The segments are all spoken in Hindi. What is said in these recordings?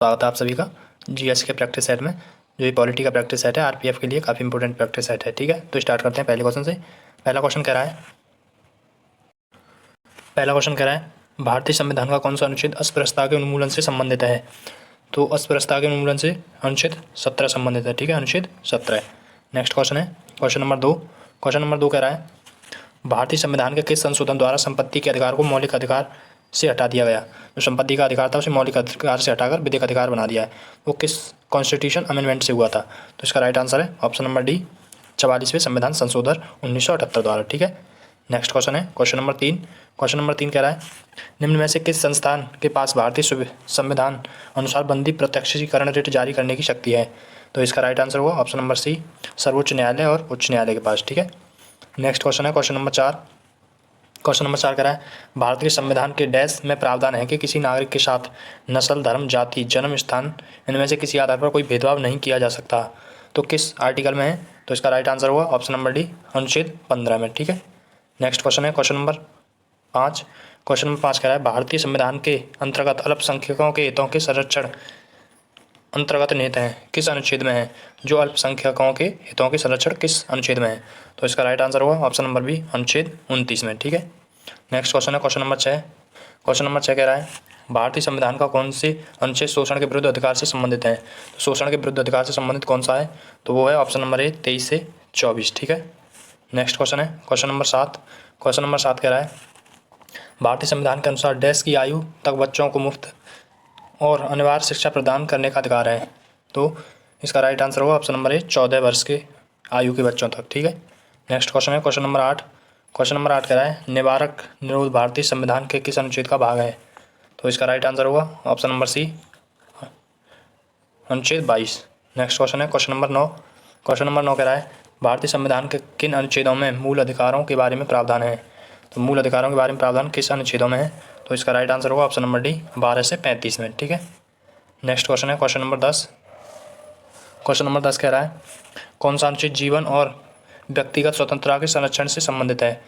स्वागत है आप सभी का जीएस के प्रैक्टिस सेट में। जो ये पॉलिटी का प्रैक्टिस सेट है आरपीएफ के लिए काफ़ी इंपॉर्टेंट प्रैक्टिस सेट है। ठीक है, तो स्टार्ट करते हैं पहले क्वेश्चन से। पहला क्वेश्चन कह रहा है भारतीय संविधान का कौन सा अनुच्छेद अस्पृश्यता के उन्मूलन से संबंधित है। तो अस्पृश्यता के उन्मूलन से अनुच्छेद 17 संबंधित है। ठीक है, अनुच्छेद 17। नेक्स्ट क्वेश्चन है क्वेश्चन नंबर 2। क्वेश्चन नंबर 2 कह रहा है भारतीय संविधान के किस संशोधन द्वारा संपत्ति के अधिकार को मौलिक अधिकार से हटा दिया गया। जो संपत्ति का अधिकार था उसे मौलिक अधिकार से हटाकर विधिक अधिकार बना दिया है। वो किस कॉन्स्टिट्यूशन अमेंडमेंट से हुआ था। तो इसका राइट आंसर है ऑप्शन नंबर डी, 44वें संविधान संशोधन 1978 द्वारा। ठीक है, नेक्स्ट क्वेश्चन है क्वेश्चन नंबर 3। क्वेश्चन नंबर 3 कह रहा है निम्न में से किस संस्थान के पास भारतीय संविधान अनुसार बंदी प्रत्यक्षीकरण रिट जारी करने की शक्ति है। तो इसका राइट आंसर हुआ ऑप्शन नंबर सी, सर्वोच्च न्यायालय और उच्च न्यायालय के पास। ठीक है, नेक्स्ट क्वेश्चन है क्वेश्चन नंबर 4। क्वेश्चन नंबर 4 कह रहा है भारतीय संविधान के डैश में प्रावधान है कि किसी नागरिक के साथ नस्ल, धर्म, जाति, जन्म स्थान इनमें से किसी आधार पर कोई भेदभाव नहीं किया जा सकता। तो किस आर्टिकल में है। तो इसका राइट आंसर हुआ ऑप्शन नंबर डी, अनुच्छेद 15 में। ठीक है, नेक्स्ट क्वेश्चन है क्वेश्चन नंबर 5। क्वेश्चन नंबर 5 कह रहा है भारतीय संविधान के अंतर्गत अल्पसंख्यकों के हितों के संरक्षण अंतर्गत निहित हैं किस अनुच्छेद में है। जो अल्पसंख्यकों के हितों के संरक्षण किस अनुच्छेद में है। तो इसका राइट आंसर हुआ ऑप्शन नंबर बी, अनुच्छेद 29 में। ठीक है, नेक्स्ट क्वेश्चन है क्वेश्चन नंबर 6। क्वेश्चन नंबर 6 कह रहा है भारतीय संविधान का कौन से अनुच्छेद शोषण के विरुद्ध अधिकार से संबंधित है। तो शोषण के विरुद्ध अधिकार से संबंधित कौन सा है। तो वो है ऑप्शन नंबर ए, 23 से 24। ठीक है, नेक्स्ट क्वेश्चन है क्वेश्चन नंबर 7। क्वेश्चन नंबर 7 कह रहा है भारतीय संविधान के अनुसार डैश की आयु तक बच्चों को मुफ्त और अनिवार्य शिक्षा प्रदान करने का अधिकार है। तो इसका राइट आंसर होगा ऑप्शन नंबर ए, 14 वर्ष के आयु के बच्चों तक। ठीक है, नेक्स्ट क्वेश्चन है क्वेश्चन नंबर 8। क्वेश्चन नंबर 8 कह रहा है निवारक निरोध भारतीय संविधान के किस अनुच्छेद का भाग है। तो इसका राइट आंसर होगा ऑप्शन नंबर सी, अनुच्छेद 22। नेक्स्ट क्वेश्चन है क्वेश्चन नंबर 9। क्वेश्चन नंबर 9 कह रहा है भारतीय संविधान के किन अनुच्छेदों में मूल अधिकारों के बारे में प्रावधान है। तो मूल अधिकारों के बारे में प्रावधान किस अनुच्छेदों में है। तो इसका राइट आंसर होगा ऑप्शन नंबर डी, 12 से 35 में। ठीक है, नेक्स्ट क्वेश्चन है क्वेश्चन नंबर 10। क्वेश्चन नंबर 10 कह रहा है कौन सा अनुच्छेद जीवन और व्यक्तिगत स्वतंत्रता के संरक्षण से संबंधित है।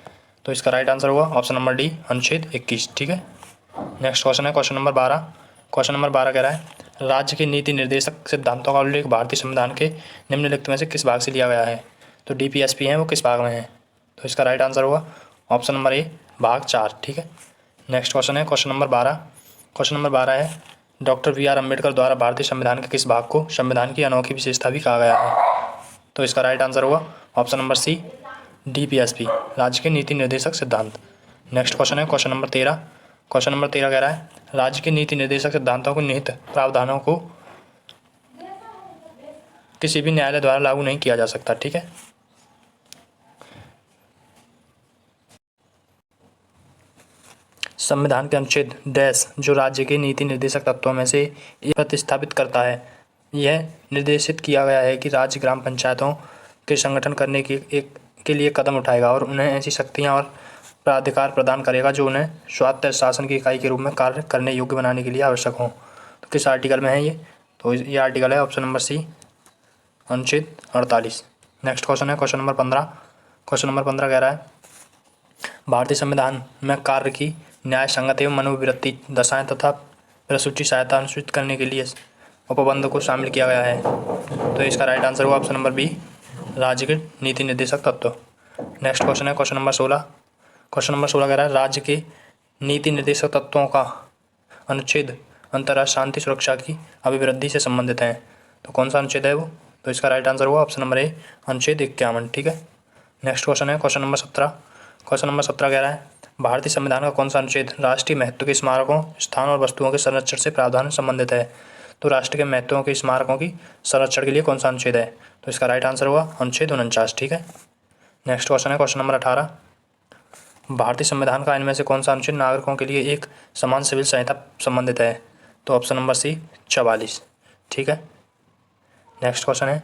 तो इसका राइट आंसर होगा ऑप्शन नंबर डी, अनुच्छेद 21। ठीक है, नेक्स्ट क्वेश्चन है क्वेश्चन नंबर 12। क्वेश्चन नंबर 12 कह रहा है राज्य के नीति निर्देशक सिद्धांतों का उल्लेख भारतीय संविधान के निम्नलिखित में से किस भाग से लिया गया है। तो डीपीएसपी है वो किस भाग में है। तो इसका राइट आंसर होगा ऑप्शन नंबर ए, भाग 4। ठीक है, नेक्स्ट क्वेश्चन है क्वेश्चन नंबर 12। क्वेश्चन नंबर 12 है डॉक्टर बी.आर. अम्बेडकर द्वारा भारतीय संविधान के किस भाग को संविधान की अनोखी विशेषता भी कहा गया है। तो इसका राइट आंसर होगा ऑप्शन नंबर सी, डीपीएसपी, राज्य के नीति निर्देशक सिद्धांत। नेक्स्ट क्वेश्चन है क्वेश्चन नंबर 13। क्वेश्चन नंबर 13 कह रहा है राज्य के नीति निर्देशक सिद्धांतों को निहित प्रावधानों को किसी भी न्यायालय द्वारा लागू नहीं किया जा सकता। ठीक है, संविधान के अनुच्छेद डैश जो राज्य के नीति निर्देशक तत्वों में से एक प्रतिस्थापित करता है। यह निर्देशित किया गया है कि राज्य ग्राम पंचायतों के संगठन करने के लिए कदम उठाएगा और उन्हें ऐसी शक्तियां और प्राधिकार प्रदान करेगा जो उन्हें स्वायत्त शासन की इकाई के रूप में कार्य करने योग्य बनाने के लिए आवश्यक हो। तो किस आर्टिकल में है ये। तो ये आर्टिकल है ऑप्शन नंबर सी, अनुच्छेद 48। नेक्स्ट क्वेश्चन है क्वेश्चन नंबर 15। क्वेश्चन नंबर 15 कह रहा है भारतीय संविधान में कार्य की न्याय संगत एवं मनोविवृत्ति दशाएं तथा प्रसूति सहायता अनुसूचित करने के लिए उपबंध को शामिल किया गया है। तो इसका राइट आंसर हुआ ऑप्शन नंबर बी, राज्य के नीति निर्देशक तत्व। नेक्स्ट क्वेश्चन है क्वेश्चन नंबर 16। क्वेश्चन नंबर 16 कह रहा है राज्य के नीति निर्देशक तत्वों का अनुच्छेद अंतर्राष्ट्रीय शांति सुरक्षा की अभिवृद्धि से संबंधित है। तो कौन सा अनुच्छेद है वो। तो इसका राइट आंसर हुआ ऑप्शन नंबर ए, अनुच्छेद 51। ठीक है, नेक्स्ट क्वेश्चन है क्वेश्चन नंबर 17। क्वेश्चन नंबर 17 कह रहा है भारतीय संविधान का कौन सा अनुच्छेद राष्ट्रीय महत्व के स्मारकों, स्थान और वस्तुओं के संरक्षण से प्रावधान संबंधित है। तो राष्ट्र के महत्वों के स्मारकों की संरक्षण के लिए कौन सा अनुच्छेद है। तो इसका राइट आंसर हुआ अनुच्छेद 49। ठीक है, नेक्स्ट क्वेश्चन है क्वेश्चन नंबर 18। भारतीय संविधान का इनमें से कौन सा अनुच्छेद नागरिकों के लिए एक समान सिविल संहिता संबंधित है। तो ऑप्शन नंबर सी, 44। ठीक है, नेक्स्ट क्वेश्चन है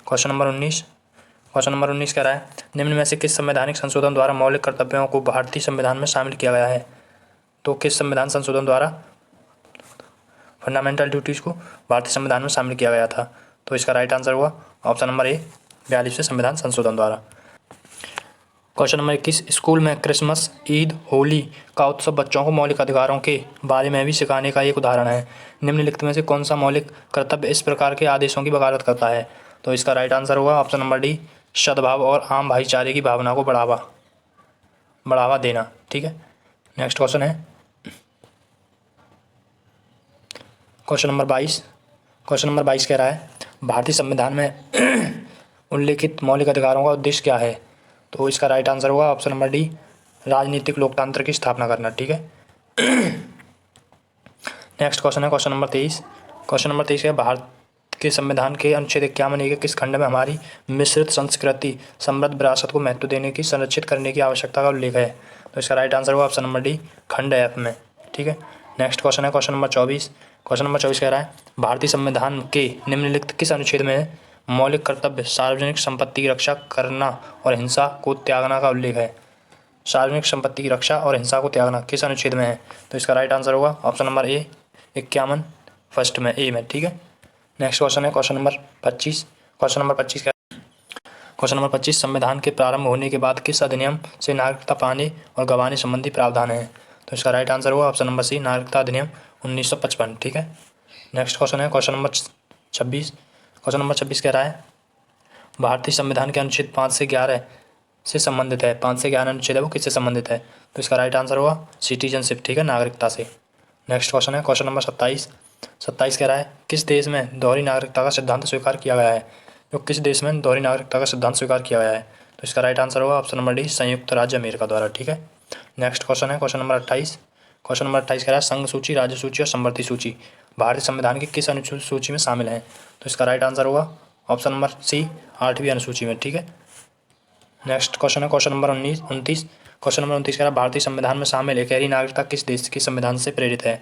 क्वेश्चन नंबर 19। क्वेश्चन नंबर 19 कह रहा है निम्न में से किस संवैधानिक संशोधन द्वारा मौलिक कर्तव्यों को भारतीय संविधान में शामिल किया गया है। तो किस संविधान संशोधन द्वारा फंडामेंटल ड्यूटीज़ को भारतीय संविधान में शामिल किया गया था। तो इसका राइट आंसर हुआ ऑप्शन नंबर ए, 42वें संविधान संशोधन द्वारा। क्वेश्चन नंबर 21, स्कूल में क्रिसमस, ईद, होली का उत्सव बच्चों को मौलिक अधिकारों के बारे में भी सिखाने का एक उदाहरण है। निम्नलिखित में से कौन सा मौलिक कर्तव्य इस प्रकार के आदेशों की वकालत करता है? तो इसका राइट आंसर होगा ऑप्शन नंबर डी, सद्भाव और आम भाईचारे की भावना को बढ़ावा देना। ठीक है, नेक्स्ट क्वेश्चन है क्वेश्चन नंबर 22। क्वेश्चन नंबर 22 कह रहा है भारतीय संविधान में उल्लेखित मौलिक अधिकारों का उद्देश्य क्या है? तो इसका राइट आंसर होगा ऑप्शन नंबर डी, राजनीतिक लोकतंत्र की स्थापना करना। ठीक है, नेक्स्ट क्वेश्चन है क्वेश्चन नंबर 23। क्वेश्चन नंबर 23 है भारत के संविधान के अनुच्छेद 51 के किस खंड में हमारी मिश्रित संस्कृति समृद्ध विरासत को महत्व देने की संरक्षित करने की आवश्यकता का उल्लेख है? तो इसका राइट आंसर होगा ऑप्शन नंबर डी, खंड एफ में। ठीक है, नेक्स्ट क्वेश्चन है क्वेश्चन नंबर 24। क्वेश्चन नंबर 24 कह रहा है भारतीय संविधान के निम्नलिखित किस अनुच्छेद में मौलिक कर्तव्य सार्वजनिक संपत्ति की रक्षा करना और हिंसा को त्यागना का उल्लेख है? सार्वजनिक संपत्ति की रक्षा और हिंसा को त्यागना किस अनुच्छेद में है? तो इसका राइट आंसर होगा ऑप्शन नंबर ए, 51 फर्स्ट में, ए में। ठीक है, नेक्स्ट क्वेश्चन है क्वेश्चन नंबर 25। क्वेश्चन नंबर 25 संविधान के प्रारंभ होने के बाद किस अधिनियम से नागरिकता पाने और गंवाने संबंधी प्रावधान है? तो इसका राइट आंसर होगा ऑप्शन नंबर सी, नागरिकता अधिनियम 1955। ठीक है, नेक्स्ट क्वेश्चन है क्वेश्चन नंबर 26। क्वेश्चन नंबर 26 कह रहा है भारतीय संविधान के अनुच्छेद 5 से 11 से संबंधित है। 5 से 11 अनुच्छेद है वो किससे संबंधित है? तो इसका राइट आंसर होगा सिटीजनशिप। ठीक है, नागरिकता से। नेक्स्ट क्वेश्चन है क्वेश्चन नंबर 27 कह रहा है किस देश में दोहरी नागरिकता का सिद्धांत स्वीकार किया गया है? तो किस देश में दोहरी नागरिकता का सिद्धांत स्वीकार किया गया है? तो इसका राइट आंसर होगा ऑप्शन नंबर डी, संयुक्त राज्य अमेरिका द्वारा। ठीक है, नेक्स्ट क्वेश्चन है क्वेश्चन नंबर 28। क्वेश्चन नंबर 28 कह रहा है संघ सूची, राज्य सूची और समवर्ती सूची भारतीय संविधान की किस अनुसूची में शामिल है? तो इसका राइट आंसर होगा ऑप्शन नंबर सी, 8वीं अनुसूची में। ठीक है, नेक्स्ट क्वेश्चन है क्वेश्चन नंबर 29। क्वेश्चन नंबर 29 कह रहा है भारतीय संविधान में शामिल एकहरी नागरिकता किस देश के संविधान से प्रेरित है?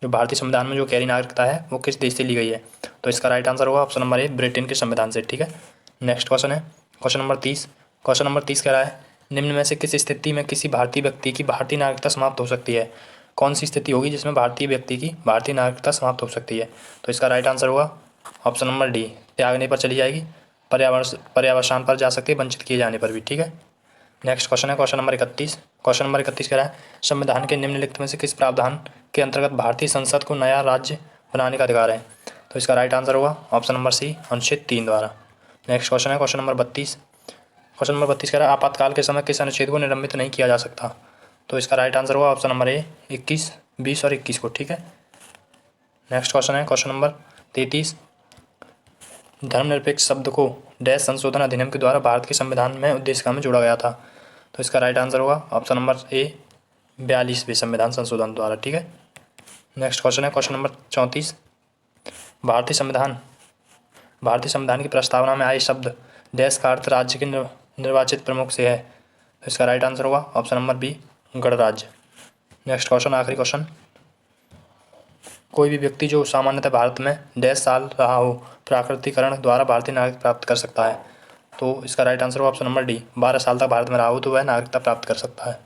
जो भारतीय संविधान में जो एकहरी नागरिकता है वो किस देश से ली गई है? तो इसका राइट आंसर होगा ऑप्शन नंबर ए, ब्रिटेन के संविधान से। ठीक है, नेक्स्ट क्वेश्चन है क्वेश्चन नंबर 30। क्वेश्चन नंबर 30 कह रहा है निम्न में से किस स्थिति में किसी भारतीय व्यक्ति की भारतीय नागरिकता समाप्त हो सकती है? कौन सी स्थिति होगी जिसमें भारतीय व्यक्ति की भारतीय नागरिकता समाप्त हो सकती है? तो इसका राइट आंसर होगा ऑप्शन नंबर डी, त्यागने पर चली जाएगी, पर्यावसान पर जा सकती है, वंचित किए जाने पर भी। ठीक है, नेक्स्ट क्वेश्चन है क्वेश्चन नंबर 31। क्वेश्चन नंबर 31 कह रहा है संविधान के निम्नलिखित में से किस प्रावधान के अंतर्गत भारतीय संसद को नया राज्य बनाने का अधिकार है? तो इसका राइट आंसर होगा ऑप्शन नंबर सी, अनुच्छेद 3 द्वारा। नेक्स्ट क्वेश्चन है क्वेश्चन नंबर 32। क्वेश्चन नंबर 32 कह रहा है आपातकाल के समय किस अनुच्छेद को निलंबित नहीं किया जा सकता? तो इसका राइट आंसर होगा ऑप्शन नंबर ए, 21, 20 और 21 को। ठीक है, नेक्स्ट क्वेश्चन है क्वेश्चन नंबर 33। धर्मनिरपेक्ष शब्द को डैश संशोधन अधिनियम के द्वारा भारत के संविधान में उद्देशिका में जोड़ा गया था? तो इसका राइट आंसर होगा ऑप्शन नंबर ए, 42वें संविधान संशोधन द्वारा। ठीक है, नेक्स्ट क्वेश्चन है क्वेश्चन नंबर 34। भारतीय संविधान की प्रस्तावना में आए शब्द डैश का अर्थ राज्य के निर्वाचित प्रमुख से है? तो इसका राइट आंसर होगा ऑप्शन नंबर बी, गणराज्य। नेक्स्ट क्वेश्चन, आखिरी क्वेश्चन, कोई भी व्यक्ति जो सामान्यतः भारत में डैश साल रहा हो प्राकृतिकरण द्वारा भारतीय नागरिकता प्राप्त कर सकता है? तो इसका राइट आंसर होगा ऑप्शन नंबर डी, 12 साल तक भारत में रहा हो तो वह नागरिकता प्राप्त कर सकता है।